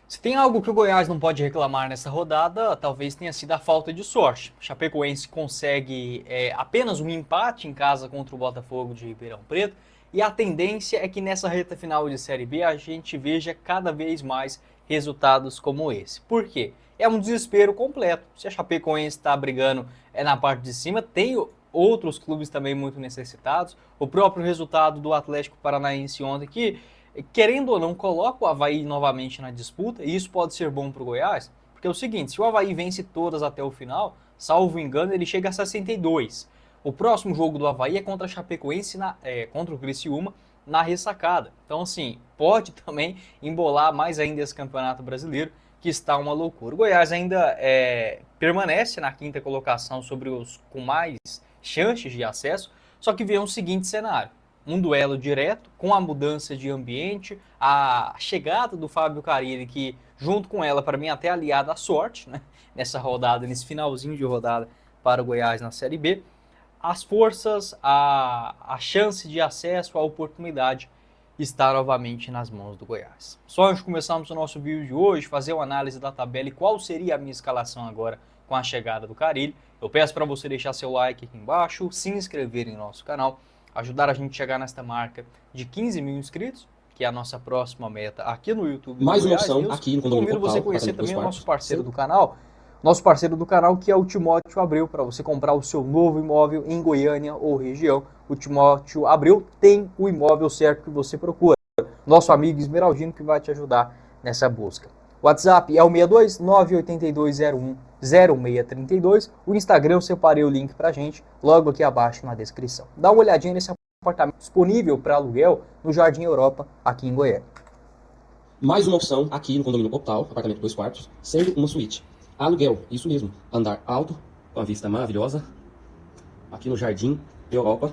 Se tem algo que o Goiás não pode reclamar nessa rodada, talvez tenha sido a falta de sorte. O Chapecoense consegue apenas um empate em casa contra o Botafogo de Ribeirão Preto, e a tendência é que nessa reta final de Série B a gente veja cada vez mais resultados como esse. Por quê? É um desespero completo. Se a Chapecoense está brigando na parte de cima, tem outros clubes também muito necessitados. O próprio resultado do Atlético Paranaense ontem, que querendo ou não, coloca o Avaí novamente na disputa, e isso pode ser bom para o Goiás, porque é o seguinte, se o Avaí vence todas até o final, salvo engano, ele chega a 62. O próximo jogo do Avaí é contra a Chapecoense, contra o Criciúma, na ressacada. Então, assim, pode também embolar mais ainda esse campeonato brasileiro, que está uma loucura. O Goiás ainda permanece na quinta colocação sobre os com mais chances de acesso, só que vê um seguinte cenário: um duelo direto, com a mudança de ambiente, a chegada do Fábio Carille, que junto com ela, para mim, até aliada à sorte, né? Nessa rodada, nesse finalzinho de rodada para o Goiás na Série B, as forças, a chance de acesso, a oportunidade está novamente nas mãos do Goiás. Só antes de começarmos o nosso vídeo de hoje, fazer uma análise da tabela e qual seria a minha escalação agora com a chegada do Carille, eu peço para você deixar seu like aqui embaixo, se inscrever em nosso canal, ajudar a gente a chegar nesta marca de 15 mil inscritos, que é a nossa próxima meta aqui no YouTube do Mais uma Goiás opção News. aqui no E condomínio convido você a Optal, conhecer apartamento dois também o nosso quartos. parceiro do canal, que é o Timóteo Abreu, para você comprar o seu novo imóvel em Goiânia ou região. O Timóteo Abreu tem o imóvel certo que você procura. Nosso amigo Esmeraldino que vai te ajudar nessa busca. O WhatsApp é o 62 98201 0632. O Instagram eu separei o link pra gente logo aqui abaixo na descrição. Dá uma olhadinha nesse apartamento disponível para aluguel no Jardim Europa, aqui em Goiânia. Mais uma opção aqui no condomínio Optal, apartamento dois quartos, sendo uma suíte. Aluguel, isso mesmo, andar alto, com a vista maravilhosa, aqui no Jardim Europa,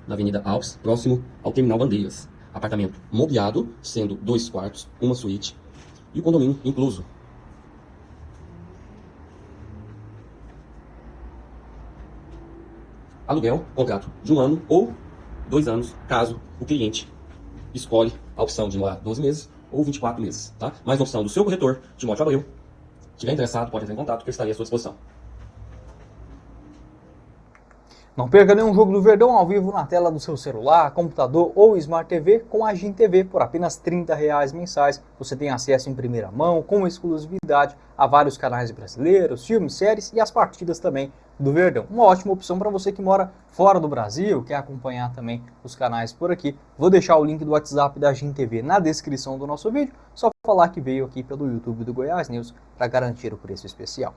na Avenida Alpes, próximo ao Terminal Bandeiras. Apartamento mobiliado, sendo dois quartos, uma suíte, e o condomínio incluso. Aluguel, contrato de 1 ano ou 2 anos, caso o cliente escolhe a opção de morar 12 meses ou 24 meses, tá? Mais uma opção do seu corretor, Timóteo Abreu. Se estiver interessado, pode entrar em contato, que eu estarei à sua disposição. Não perca nenhum jogo do Verdão ao vivo na tela do seu celular, computador ou Smart TV com a Gin TV por apenas R$ 30 mensais. Você tem acesso em primeira mão, com exclusividade, a vários canais brasileiros, filmes, séries e as partidas também do Verdão. Uma ótima opção para você que mora fora do Brasil, quer acompanhar também os canais por aqui. Vou deixar o link do WhatsApp da Gin TV na descrição do nosso vídeo, só falar que veio aqui pelo YouTube do Goiás News para garantir o preço especial.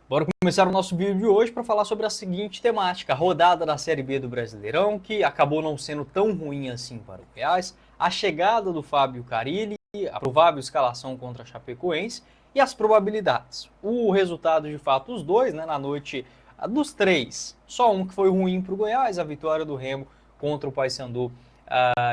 Bora começar o nosso vídeo de hoje para falar sobre a seguinte temática: a rodada da Série B do Brasileirão, que acabou não sendo tão ruim assim para o Goiás, a chegada do Fábio Carille, a provável escalação contra a Chapecoense e as probabilidades. O resultado, de fato, os dois, né, na noite dos três, só um que foi ruim para o Goiás, a vitória do Remo contra o Paysandu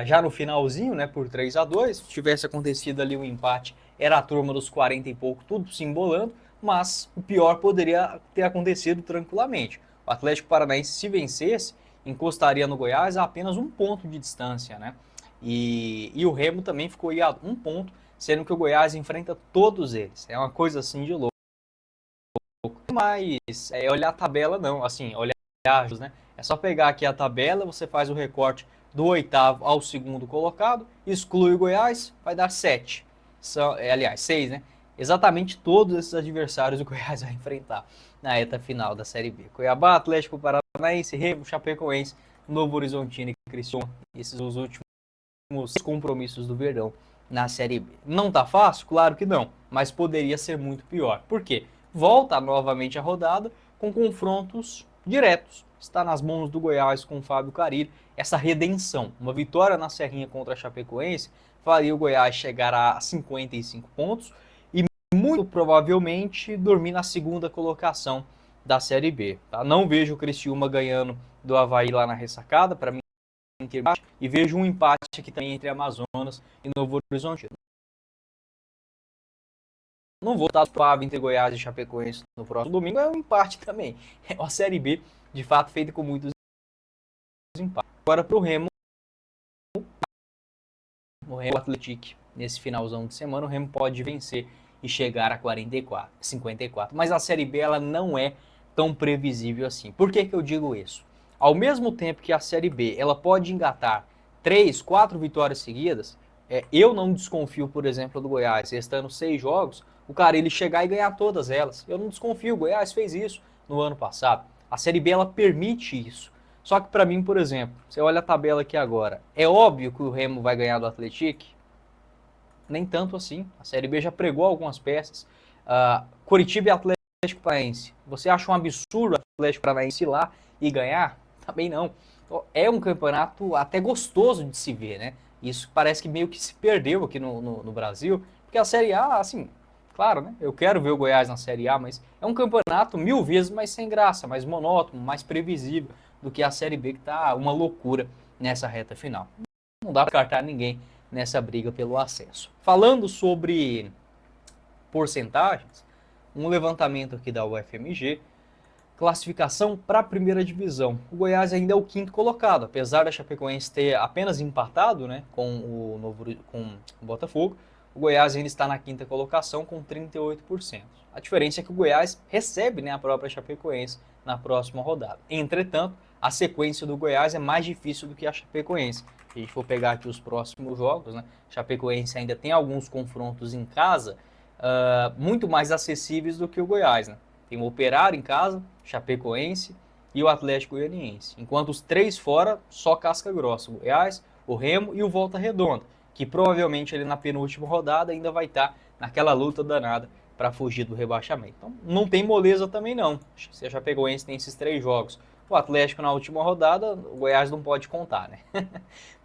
já no finalzinho, né, por 3-2. Se tivesse acontecido ali o empate, era a turma dos 40 e pouco, tudo se embolando, mas o pior poderia ter acontecido tranquilamente. O Atlético Paranaense, se vencesse, encostaria no Goiás a apenas um ponto de distância, né? E o Remo também ficou aí a um ponto, sendo que o Goiás enfrenta todos eles. É uma coisa assim de louco. Mas olhar a tabela não, assim, olhar, né? É só pegar aqui a tabela, você faz o recorte do oitavo ao segundo colocado, exclui o Goiás, vai dar 7. Aliás, 6, né? Exatamente todos esses adversários o Goiás vai enfrentar na reta final da Série B. Cuiabá, Atlético Paranaense, Remo, Chapecoense, Novo Horizontino e Criciúma. Esses são os últimos compromissos do Verdão na Série B. Não tá fácil? Claro que não, mas poderia ser muito pior. Por quê? Volta novamente a rodada com confrontos diretos. Está nas mãos do Goiás com o Fábio Carille essa redenção. Uma vitória na Serrinha contra a Chapecoense faria o Goiás chegar a 55 pontos e muito provavelmente dormir na segunda colocação da Série B. Tá? Não vejo o Criciúma ganhando do Avaí lá na ressacada, para mim, e vejo um empate aqui também entre Amazonas e Novo Horizonte. Não vou estar suave entre Goiás e Chapecoense no próximo domingo, é um empate também. É uma Série B, de fato, feita com muitos empates. Agora para o Remo, o Remo, o Atlético, nesse finalzão de semana, o Remo pode vencer e chegar a 44, 54. Mas a Série B ela não é tão previsível assim. Por que que eu digo isso? Ao mesmo tempo que a Série B ela pode engatar 3, 4 vitórias seguidas, eu não desconfio, por exemplo, do Goiás, restando 6 jogos, o cara ele chegar e ganhar todas elas. Eu não desconfio, o Goiás fez isso no ano passado. A Série B ela permite isso. Só que para mim, por exemplo, você olha a tabela aqui agora, é óbvio que o Remo vai ganhar do Atlético? Nem tanto assim. A Série B já pregou algumas peças. Curitiba e Atlético Paranaense. Você acha um absurdo o Atlético Paranaense ir lá e ganhar? Também não. É um campeonato até gostoso de se ver, né? Isso parece que meio que se perdeu aqui no Brasil, porque a Série A, assim, claro, né? Eu quero ver o Goiás na Série A, mas é um campeonato 1000 vezes mais sem graça, mais monótono, mais previsível do que a Série B, que tá uma loucura nessa reta final. Não dá para descartar ninguém nessa briga pelo acesso. Falando sobre porcentagens, um levantamento aqui da UFMG, classificação para a primeira divisão. O Goiás ainda é o quinto colocado, apesar da Chapecoense ter apenas empatado, né, com o Botafogo. O Goiás ainda está na quinta colocação com 38%. A diferença é que o Goiás recebe, né, a própria Chapecoense na próxima rodada. Entretanto, a sequência do Goiás é mais difícil do que a Chapecoense. Se a gente for pegar aqui os próximos jogos, né, Chapecoense ainda tem alguns confrontos em casa muito mais acessíveis do que o Goiás, né? Tem o Operário em casa, Chapecoense e o Atlético Goianiense. Enquanto os 3 fora, só casca grossa. O Goiás, o Remo e o Volta Redonda, que provavelmente ali na penúltima rodada ainda vai estar naquela luta danada para fugir do rebaixamento. Então não tem moleza também não. Se a Chapecoense tem esses 3 jogos, o Atlético na última rodada, o Goiás não pode contar, né?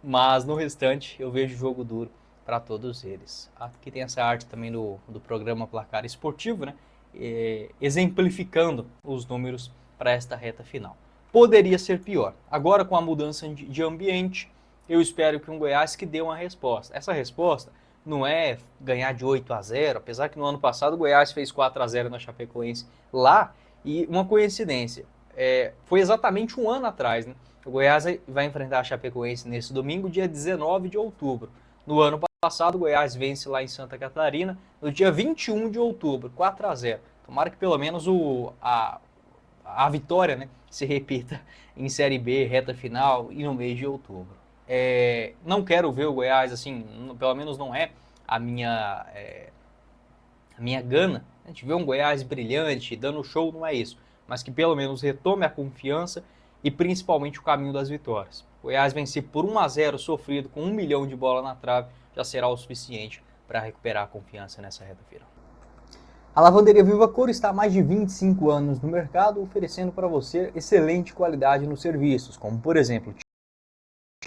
Mas no restante eu vejo jogo duro para todos eles. Aqui tem essa arte também do programa Placar Esportivo, né? Exemplificando os números para esta reta final. Poderia ser pior. Agora, com a mudança de ambiente, eu espero que um Goiás que dê uma resposta. Essa resposta não é ganhar de 8-0, apesar que no ano passado o Goiás fez 4-0 na Chapecoense lá, e uma coincidência, foi exatamente um ano atrás, né? O Goiás vai enfrentar a Chapecoense nesse domingo, dia 19 de outubro. No ano passado, o Goiás vence lá em Santa Catarina, no dia 21 de outubro, 4-0. Tomara que pelo menos a vitória, né, se repita em Série B, reta final e no mês de outubro. Não quero ver o Goiás assim, pelo menos não é a minha gana. A gente vê um Goiás brilhante, dando show, não é isso. Mas que pelo menos retome a confiança e principalmente o caminho das vitórias. O Goiás vencer por 1-0 sofrido com 1 milhão de bola na trave já será o suficiente para recuperar a confiança nessa reta final. A Lavanderia Viva Cor está há mais de 25 anos no mercado, oferecendo para você excelente qualidade nos serviços, como por exemplo,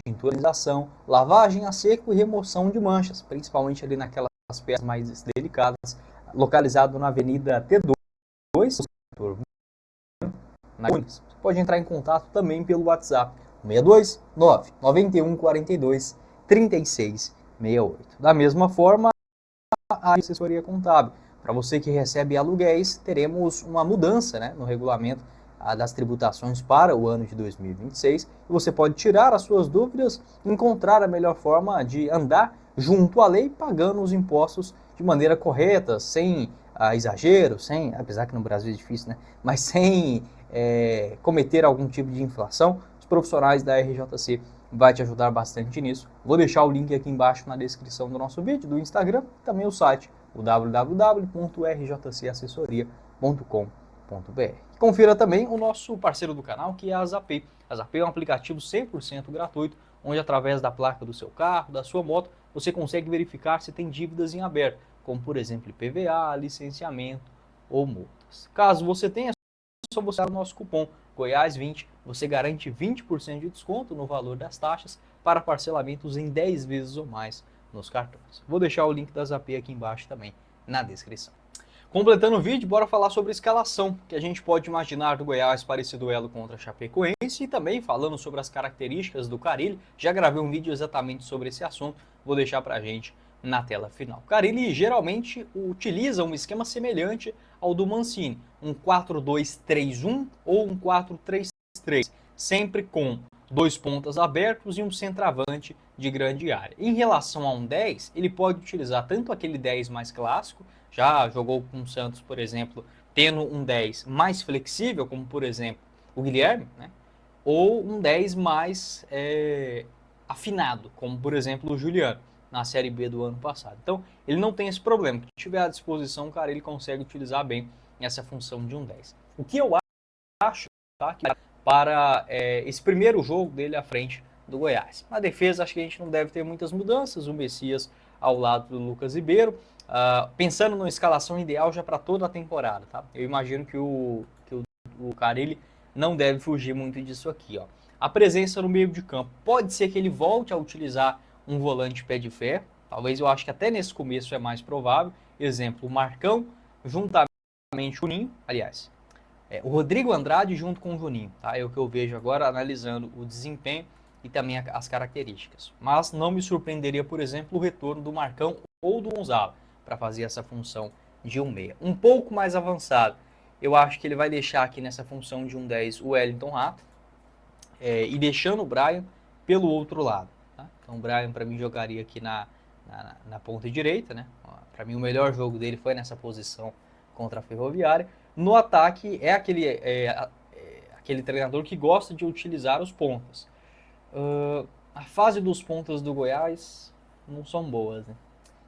tinturização, lavagem a seco e remoção de manchas, principalmente ali naquelas peças mais delicadas, localizado na Avenida T2, na Unis. Você pode entrar em contato também pelo WhatsApp 62 991 42 36 68. Da mesma forma, a assessoria contábil. Para você que recebe aluguéis, teremos uma mudança, né, no regulamento das tributações para o ano de 2026. E você pode tirar as suas dúvidas, encontrar a melhor forma de andar junto à lei, pagando os impostos de maneira correta, sem exagero, apesar que no Brasil é difícil, né, mas sem cometer algum tipo de inflação. Os profissionais da RJC vai te ajudar bastante nisso. Vou deixar o link aqui embaixo na descrição do nosso vídeo, do Instagram, e também o site, o www.rjcassessoria.com.br. Confira também o nosso parceiro do canal, que é a Zapay. A Zapay é um aplicativo 100% gratuito, onde através da placa do seu carro, da sua moto, você consegue verificar se tem dívidas em aberto, como por exemplo IPVA, licenciamento ou multas. Caso você tenha, é só você usar o nosso cupom Goiás20, você garante 20% de desconto no valor das taxas para parcelamentos em 10 vezes ou mais nos cartões. Vou deixar o link da Zapay aqui embaixo também na descrição. Completando o vídeo, bora falar sobre a escalação que a gente pode imaginar do Goiás para esse duelo contra a Chapecoense e também falando sobre as características do Carille. Já gravei um vídeo exatamente sobre esse assunto, vou deixar pra gente na tela final. O Carille geralmente utiliza um esquema semelhante ao do Mancini, um 4-2-3-1 ou um 4-3-3, sempre com 2 pontas abertos e um centroavante de grande área. Em relação a um 10, ele pode utilizar tanto aquele 10 mais clássico, já jogou com o Santos, por exemplo, tendo um 10 mais flexível, como por exemplo o Guilherme, né? Ou um 10 mais afinado, como por exemplo o Juliano, na Série B do ano passado. Então, ele não tem esse problema. Se tiver à disposição, cara, ele consegue utilizar bem essa função de um 10. O que eu acho, tá, que para esse primeiro jogo dele à frente do Goiás. Na defesa, acho que a gente não deve ter muitas mudanças. O Messias ao lado do Lucas Ribeiro. Pensando numa escalação ideal já para toda a temporada, tá? Eu imagino que o Carille não deve fugir muito disso aqui, ó. A presença no meio de campo. Pode ser que ele volte a utilizar um volante pé de ferro. Talvez eu acho que até nesse começo é mais provável. Exemplo, o Marcão juntamente com o Juninho, aliás. O Rodrigo Andrade junto com o Juninho, tá? É o que eu vejo agora analisando o desempenho e também as características. Mas não me surpreenderia, por exemplo, o retorno do Marcão ou do Gonzalo para fazer essa função de um meia. Um pouco mais avançado, eu acho que ele vai deixar aqui nessa função de um 10 o Wellington Rato e deixando o Brian pelo outro lado. Tá? Então o Brian para mim jogaria aqui na ponta direita, né? Para mim o melhor jogo dele foi nessa posição contra a Ferroviária. No ataque é aquele treinador que gosta de utilizar os pontas. A fase dos pontas do Goiás não são boas, né?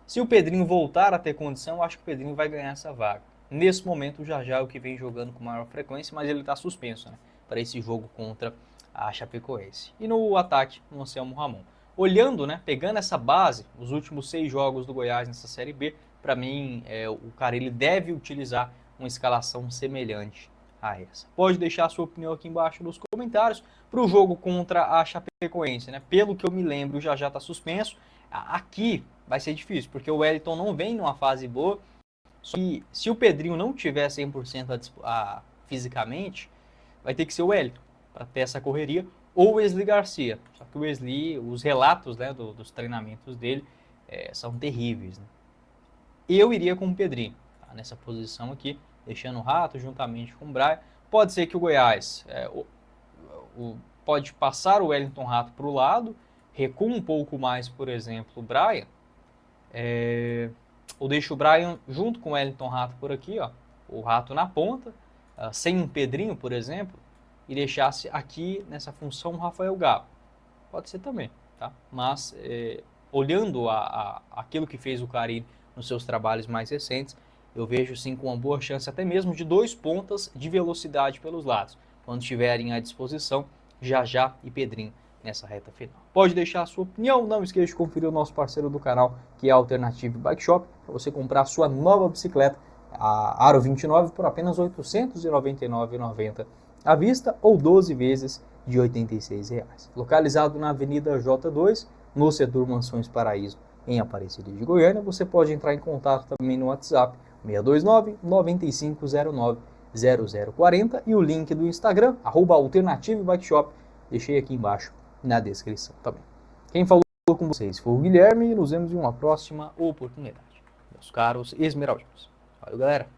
Se o Pedrinho voltar a ter condição, eu acho que o Pedrinho vai ganhar essa vaga. Nesse momento, o Jajá é o que vem jogando com maior frequência, mas ele está suspenso, né, para esse jogo contra a Chapecoense. E no ataque, o Anselmo Ramon. Olhando, né, pegando essa base, os últimos 6 jogos do Goiás nessa Série B, para mim, o Carille deve utilizar uma escalação semelhante a essa. Pode deixar a sua opinião aqui embaixo nos comentários. Para o jogo contra a Chapecoense, né, pelo que eu me lembro, o Jajá está suspenso. Aqui vai ser difícil, porque o Wellington não vem numa fase boa. Só que se o Pedrinho não tiver 100% fisicamente, vai ter que ser o Wellington para ter essa correria, ou o Wesley Garcia. Só que o Wesley, os relatos, né, dos treinamentos dele são terríveis, né? Eu iria com o Pedrinho, tá, nessa posição aqui, deixando o Rato juntamente com o Brian. Pode ser que o Goiás pode passar o Wellington Rato para o lado, recua um pouco mais, por exemplo, o Brian, ou deixa o Brian junto com o Wellington Rato por aqui, ó, o Rato na ponta, sem um Pedrinho, por exemplo, e deixasse aqui nessa função o Rafael Galo. Pode ser também, tá? Mas olhando aquilo que fez o Carille nos seus trabalhos mais recentes, eu vejo sim com uma boa chance até mesmo de 2 pontas de velocidade pelos lados, quando estiverem à disposição Jajá e Pedrinho nessa reta final. Pode deixar a sua opinião, não esqueça de conferir o nosso parceiro do canal, que é a Alternative Bike Shop, para você comprar a sua nova bicicleta, a Aro 29, por apenas R$ 899,90 à vista ou 12 vezes de R$ 86,00. Localizado na Avenida J2, no setor Mansões Paraíso, em Aparecida de Goiânia. Você pode entrar em contato também no WhatsApp 629-9509-0040 e o link do Instagram, @Alternative Bike Shop, deixei aqui embaixo na descrição também. Quem falou com vocês foi o Guilherme e nos vemos em uma próxima oportunidade. Meus caros esmeraldinos. Valeu, galera.